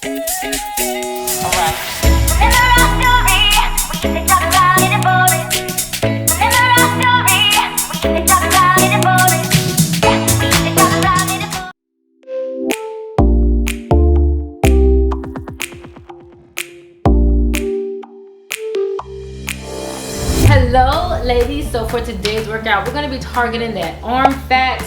Hello ladies, so for today's workout we're going to be targeting that arm fat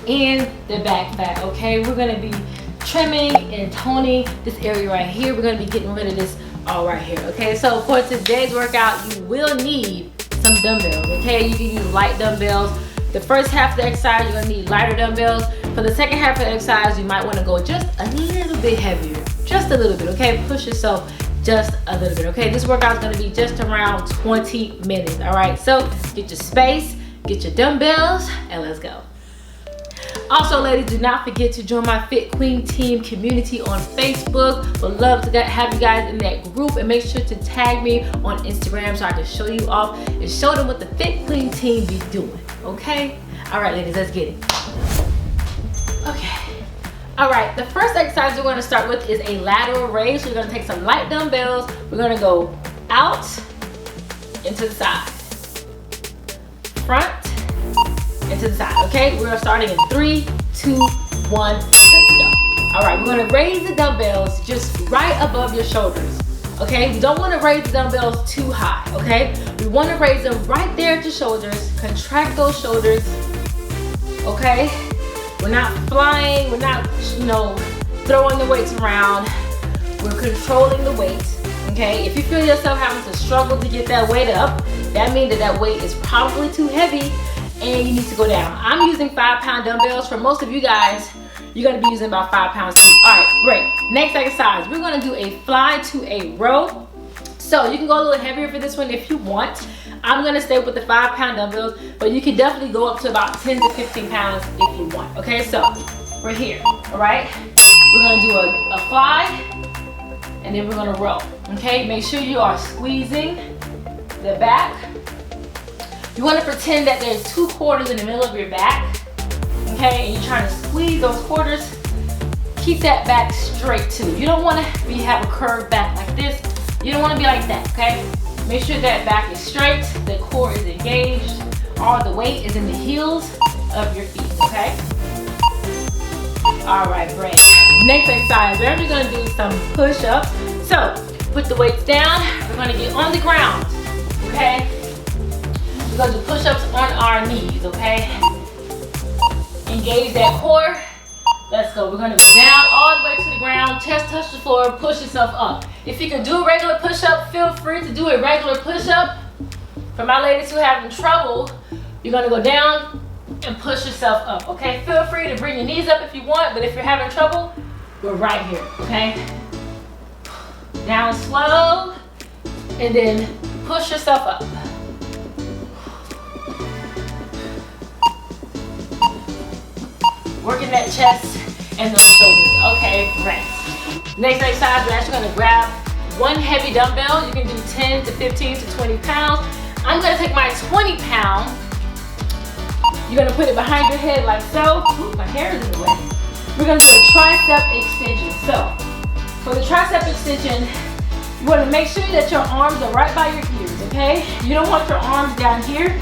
and the back fat. Okay, we're going to be trimming and toning this area right here. We're going to be getting rid of this all right here. Okay, so for today's workout you will need some dumbbells. Okay, you can use light dumbbells. The first half of the exercise you're going to need lighter dumbbells. For the second half of the exercise you might want to go just a little bit heavier, just a little bit. Okay, push yourself just a little bit. Okay, this workout is going to be just around 20 minutes. All right, so get your space, get your dumbbells, and let's go. Also ladies, do not forget to join my Fit Queen Team community on Facebook. Would love to have you guys in that group, and make sure to tag me on Instagram so I can show you off and show them what the Fit Queen Team be doing. Okay, all right ladies, let's get it. Okay. All right, the first exercise we're going to start with is a lateral raise. So we're going to take some light dumbbells. We're going to go out and to the side, front and to the side. Okay, we're starting in 3, 2, 1. Let's go. All right, we're going to raise the dumbbells just right above your shoulders. Okay, we don't want to raise the dumbbells too high. Okay, we want to raise them right there at your shoulders. Contract those shoulders. Okay. We're not flying, we're not, throwing the weights around. We're controlling the weight, okay? If you feel yourself having to struggle to get that weight up, that means that weight is probably too heavy and you need to go down. I'm using 5-pound dumbbells. For most of you guys, you're gonna be using about 5 pounds too. All right, great. Next exercise, we're gonna do a fly to a row. So you can go a little heavier for this one if you want. I'm gonna stay with the 5-pound dumbbells, but you can definitely go up to about 10 to 15 pounds if you want. Okay, so we're here, all right? We're gonna do a fly, and then we're gonna row, okay? Make sure you are squeezing the back. You wanna pretend that there's 2 quarters in the middle of your back, okay? And you're trying to squeeze those quarters. Keep that back straight too. You don't wanna have a curved back like this. You don't wanna be like that, okay? Make sure that back is straight, the core is engaged, all the weight is in the heels of your feet, okay? All right, great. Next exercise, we're actually gonna do some push-ups. So, put the weights down, we're gonna get on the ground, okay? We're gonna do push-ups on our knees, okay? Engage that core. Let's go. We're gonna go down all the way to the ground, chest touch the floor, push yourself up. If you can do a regular push-up, feel free to do a regular push-up. For my ladies who are having trouble, you're gonna go down and push yourself up, okay? Feel free to bring your knees up if you want, but if you're having trouble, we're right here, okay? Down slow, and then push yourself up. Working that chest and those shoulders. Okay, great. Next exercise, we're actually gonna grab one heavy dumbbell. You can do 10 to 15 to 20 pounds. I'm gonna take my 20 pound. You're gonna put it behind your head like so. Ooh, my hair is in the way. We're gonna do a tricep extension. So, for the tricep extension, you wanna make sure that your arms are right by your ears, okay? You don't want your arms down here.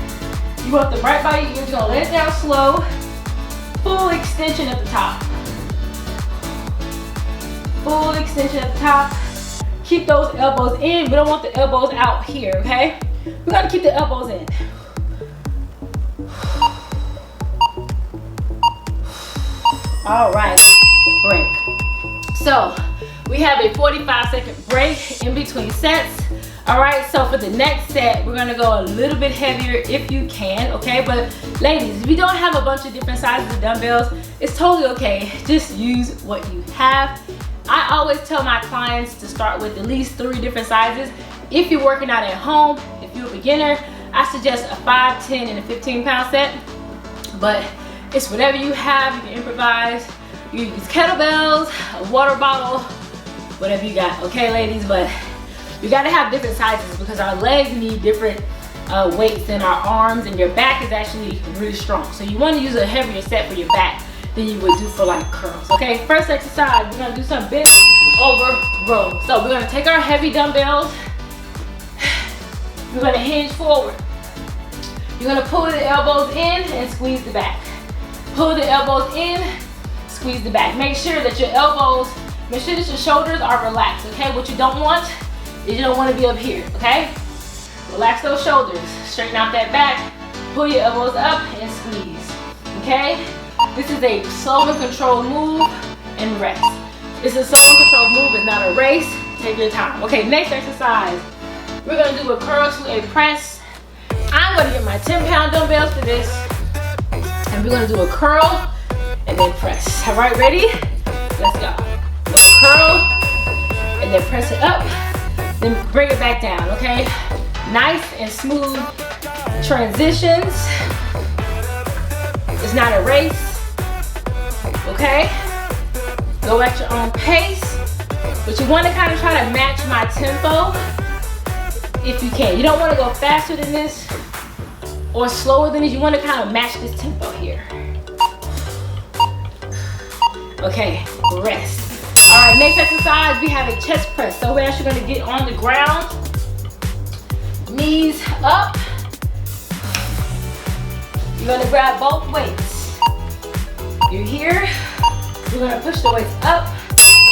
You want them right by your ears. You're gonna let it down slow. Full extension at the top. Full extension at the top. Keep those elbows in. We don't want the elbows out here, okay? We gotta keep the elbows in. All right, break. So we have a 45-second break in between sets. All right, so for the next set, we're gonna go a little bit heavier if you can, okay? But ladies, if you don't have a bunch of different sizes of dumbbells, it's totally okay. Just use what you have. I always tell my clients to start with at least 3 different sizes. If you're working out at home, if you're a beginner, I suggest a 5, 10, and a 15-pound set. But it's whatever you have, you can improvise. You use kettlebells, a water bottle, whatever you got, okay ladies? But you gotta have different sizes because our legs need different weights than our arms, and your back is actually really strong. So you wanna use a heavier set for your back than you would do for like curls. Okay, first exercise, we're gonna do some bent over row. So we're gonna take our heavy dumbbells. We're gonna hinge forward. You're gonna pull the elbows in and squeeze the back. Pull the elbows in, squeeze the back. Make sure that your elbows, make sure that your shoulders are relaxed, okay? What you don't want is you don't want to be up here, okay? Relax those shoulders, straighten out that back, pull your elbows up and squeeze, okay? This is a slow and controlled move and rest. It's a slow and controlled move, it's not a race. Take your time. Okay, next exercise. We're gonna do a curl to a press. I'm gonna get my 10-pound dumbbells for this. And we're gonna do a curl and then press. All right, ready? Let's go. We'll curl and then press it up, then bring it back down, okay? Nice and smooth transitions. It's not a race, okay? Go at your own pace, but you wanna kind of try to match my tempo if you can. You don't wanna go faster than this or slower than this. You wanna kind of match this tempo here. Okay, rest. All right, next exercise, we have a chest press. So we're actually gonna get on the ground, knees up. You're gonna grab both weights. You're here, you're gonna push the weights up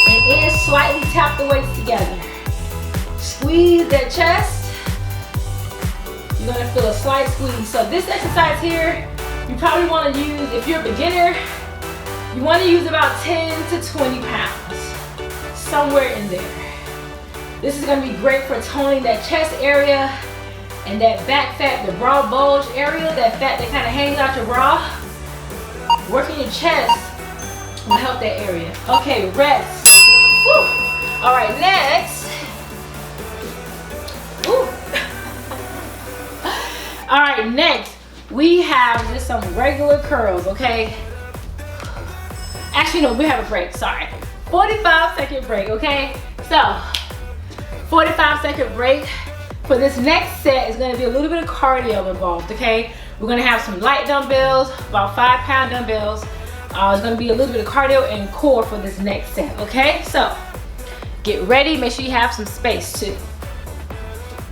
and in, slightly tap the weights together. Squeeze that chest. You're gonna feel a slight squeeze. So this exercise here, you probably wanna use, if you're a beginner, you wanna use about 10 to 20 pounds, somewhere in there. This is gonna be great for toning that chest area and that back fat, the bra bulge area, that fat that kind of hangs out your bra. Working your chest will help that area. Okay, rest. Woo. All right, next. Woo. All right, next we have just some regular curls, okay? Actually, no, we have a break, sorry. 45-second break, okay? So, 45-second break. For this next set, it's gonna be a little bit of cardio involved, okay? We're gonna have some light dumbbells, about 5-pound dumbbells. It's gonna be a little bit of cardio and core for this next set, okay? So, get ready, make sure you have some space too,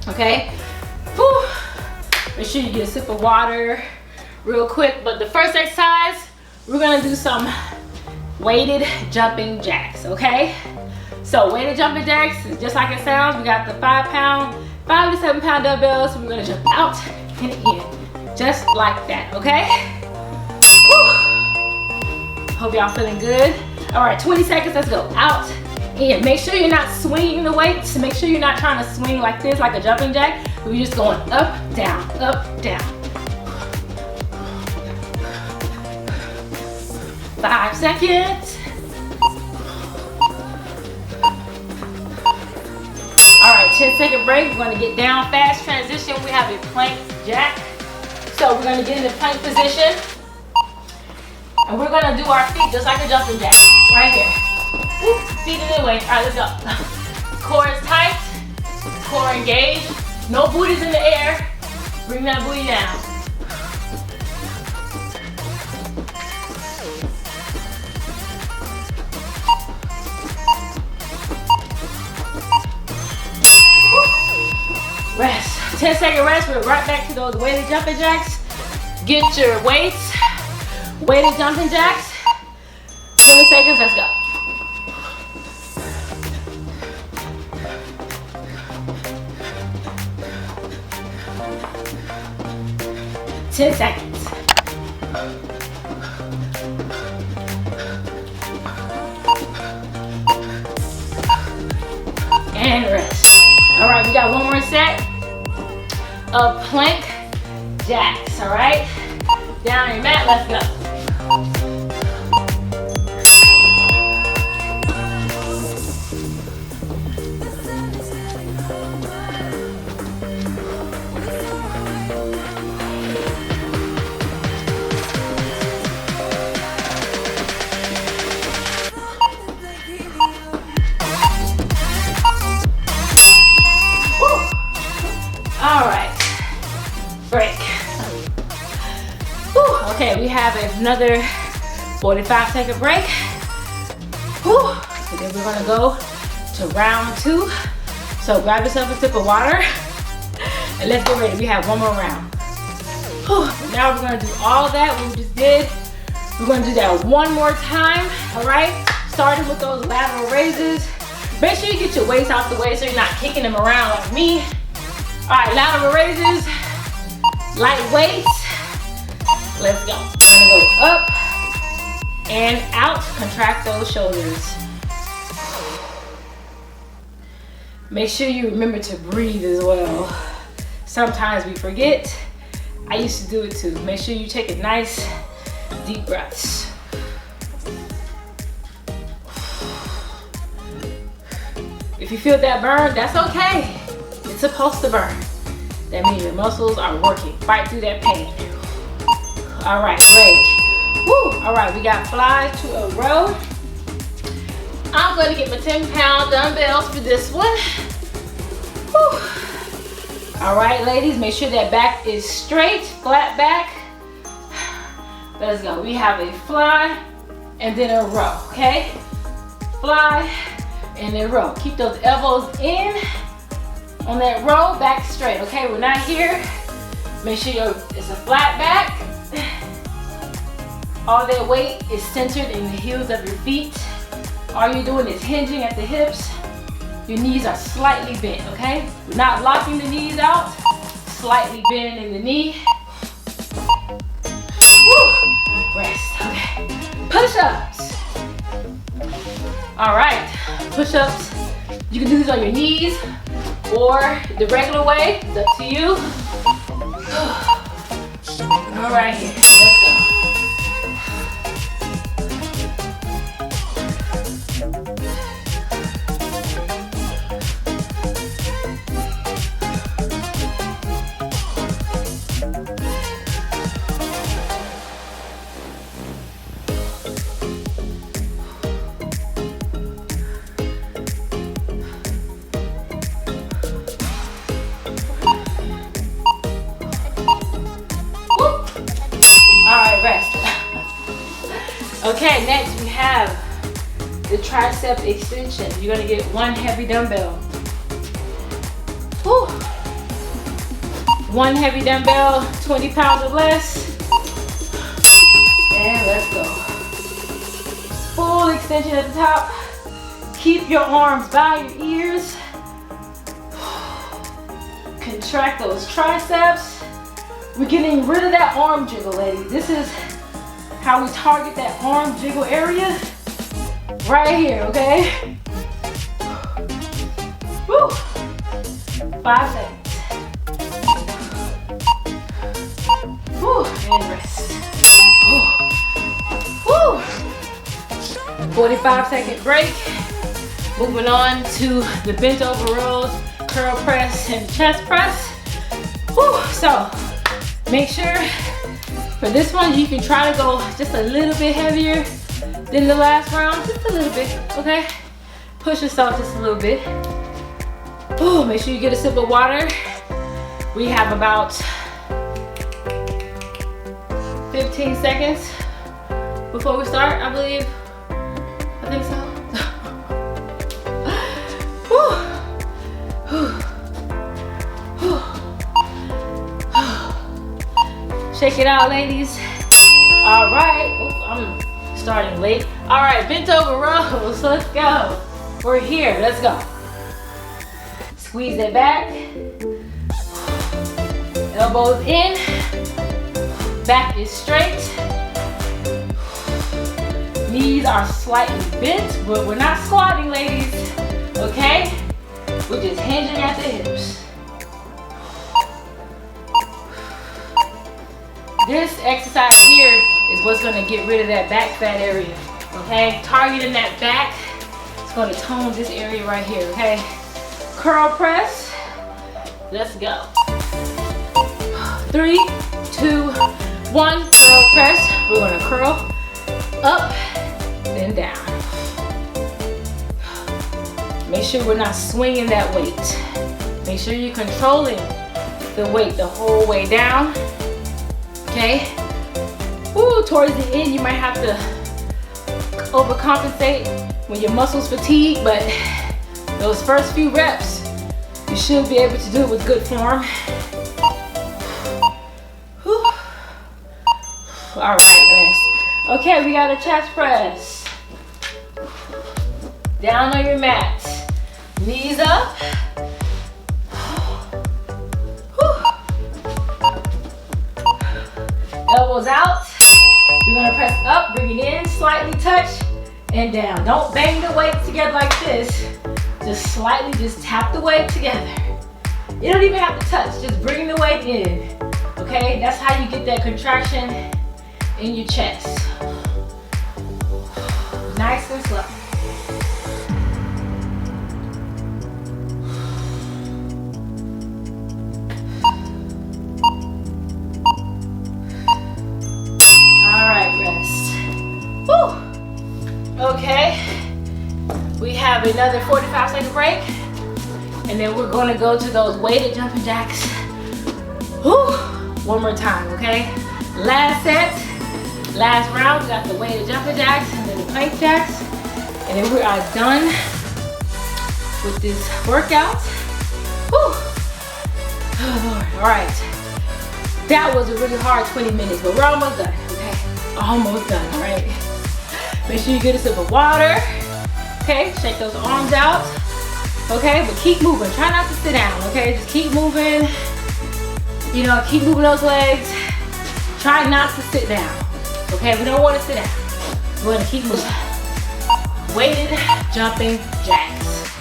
okay? Whew. Make sure you get a sip of water real quick. But the first exercise, we're gonna do some weighted jumping jacks, okay? So weighted jumping jacks is just like it sounds. We got the 5 to 7 pound dumbbells. So we're gonna jump out and in, just like that, okay? Whew. Hope y'all feeling good. All right, 20 seconds, let's go. Out, in. Make sure you're not swinging the weights. Make sure you're not trying to swing like this, like a jumping jack. We're just going up, down, up, down. 5 seconds. All right, 10-second break. We're gonna get down fast transition. We have a plank jack. So we're gonna get in the plank position. And we're gonna do our feet just like a jumping jack, right here. Woo, feet in the way. All right, let's go. Core is tight, core engaged. No booties in the air. Bring that booty down. Rest. 10-second rest. We're right back to those weighted jumping jacks. Get your weights. Weighted jumping jacks. 20 seconds. Let's go. Ten seconds. And rest. All right, we got one more set of plank jacks, all right? Down on your mat, let's go. Okay, we have another 45-second break. Whew. And then we're gonna go to round 2. So grab yourself a sip of water and let's get ready. We have one more round. Whew. Now we're gonna do all that we just did. We're gonna do that one more time, all right? Starting with those lateral raises. Make sure you get your weights out the way so you're not kicking them around like me. All right, lateral raises, light weights. Let's go. We're gonna go up and out, contract those shoulders. Make sure you remember to breathe as well. Sometimes we forget. I used to do it too. Make sure you take a nice deep breaths. If you feel that burn, that's okay. It's supposed to burn. That means your muscles are working. Fight through that pain. All right, great. Woo. All right, we got flies to a row. I'm going to get my 10-pound dumbbells for this one. Woo. All right, ladies, make sure that back is straight, flat back. Let's go. We have a fly and then a row, okay? Fly and then row. Keep those elbows in on that row, back straight, okay? We're not here. Make sure it's a flat back. All that weight is centered in the heels of your feet. All you're doing is hinging at the hips. Your knees are slightly bent, okay? We're not locking the knees out. Slightly bend in the knee. Woo. Rest, okay. Push-ups. All right, push-ups. You can do these on your knees or the regular way. It's up to you. All right, here, let's go. Rest. Okay, next we have the tricep extension. You're gonna get one heavy dumbbell. Whew. One heavy dumbbell, 20 pounds or less. And let's go. Full extension at the top. Keep your arms by your ears. Contract those triceps. We're getting rid of that arm jiggle, ladies. This is how we target that arm jiggle area. Right here, okay? Woo! 5 seconds. Woo! And rest. Woo! 45-second break. Moving on to the bent over rows, curl press, and chest press. Woo! So, make sure for this one you can try to go just a little bit heavier than the last round, just a little bit, okay? Push yourself just a little bit. Ooh, make sure you get a sip of water. We have about 15 seconds before we start, I believe. I think so. Shake it out, ladies. All right. Ooh, I'm starting late. All right, bent over rows. Let's go. We're here. Let's go. Squeeze it back. Elbows in. Back is straight. Knees are slightly bent, but we're not squatting, ladies. Okay? We're just hinging at the hips. This exercise here is what's gonna get rid of that back fat area, okay? Targeting that back, it's gonna tone this area right here, okay? Curl press, let's go. 3, 2, 1, curl press. We're gonna curl up, then down. Make sure we're not swinging that weight. Make sure you're controlling the weight the whole way down. Okay. Woo, towards the end, you might have to overcompensate when your muscles fatigue, but those first few reps, you should be able to do it with good form. Whew. All right, rest. Okay, we got a chest press. Down on your mat. Knees up. Elbows out. You're gonna press up, bring it in, slightly touch, and down. Don't bang the weight together like this. Just slightly, just tap the weight together. You don't even have to touch, just bring the weight in. Okay, that's how you get that contraction in your chest. Nice and slow. Okay, we have another 45-second break, and then we're going to go to those weighted jumping jacks. Whew. One more time, okay? Last set, last round, we got the weighted jumping jacks and then the plank jacks, and then we are done with this workout. Whew. Oh Lord, all right. That was a really hard 20 minutes, but we're almost done, okay? Almost done, all right? Make sure you get a sip of water. Okay, shake those arms out. Okay, but keep moving. Try not to sit down, okay? Just keep moving. You know, keep moving those legs. Try not to sit down. Okay, we don't want to sit down. We want to keep moving. Weighted jumping jacks.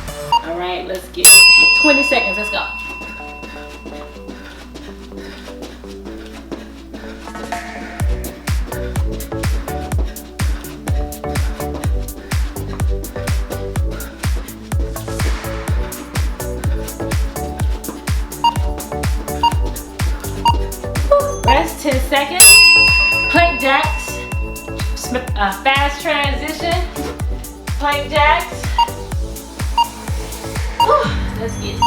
All right, let's get it. 20 seconds, let's go. Rest 10 seconds. Plank jacks. Fast transition. Plank jacks. Whew, let's get it.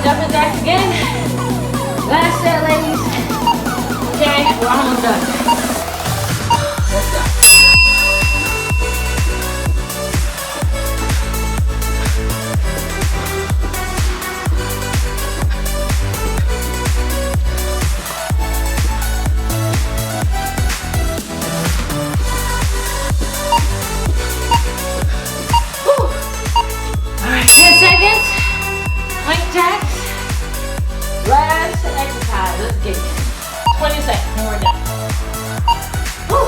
Jumping jacks again. Last set, ladies. Okay, we're almost done. Let's go. Whew. All right, 10 seconds. Plank jacks. Last exercise, let's get it. 20 seconds and we're done. Whew.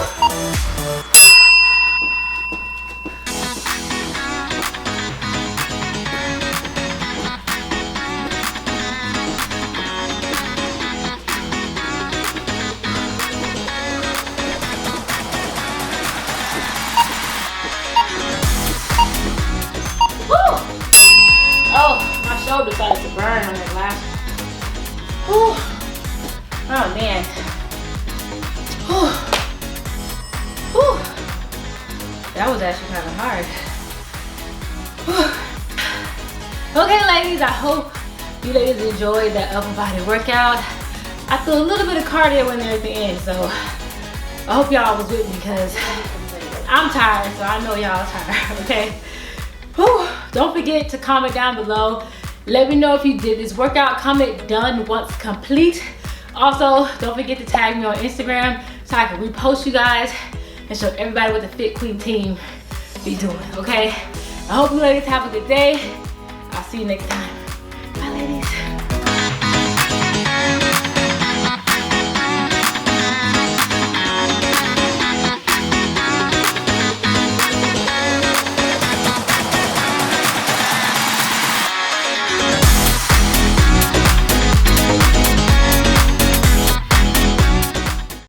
Whew. Oh, my shoulder started to burn on that last one. Whew. Oh man. Whew. Whew. That was actually kind of hard. Whew. Okay, ladies, I hope you ladies enjoyed that upper body workout. I threw a little bit of cardio in there at the end, so I hope y'all was with me because I'm tired, so I know y'all tired, okay? Whew. Don't forget to comment down below. Let me know if you did this workout. Comment done once complete. Also, don't forget to tag me on Instagram so I can repost you guys and show everybody what the Fit Queen team be doing, okay? I hope you ladies have a good day. I'll see you next time.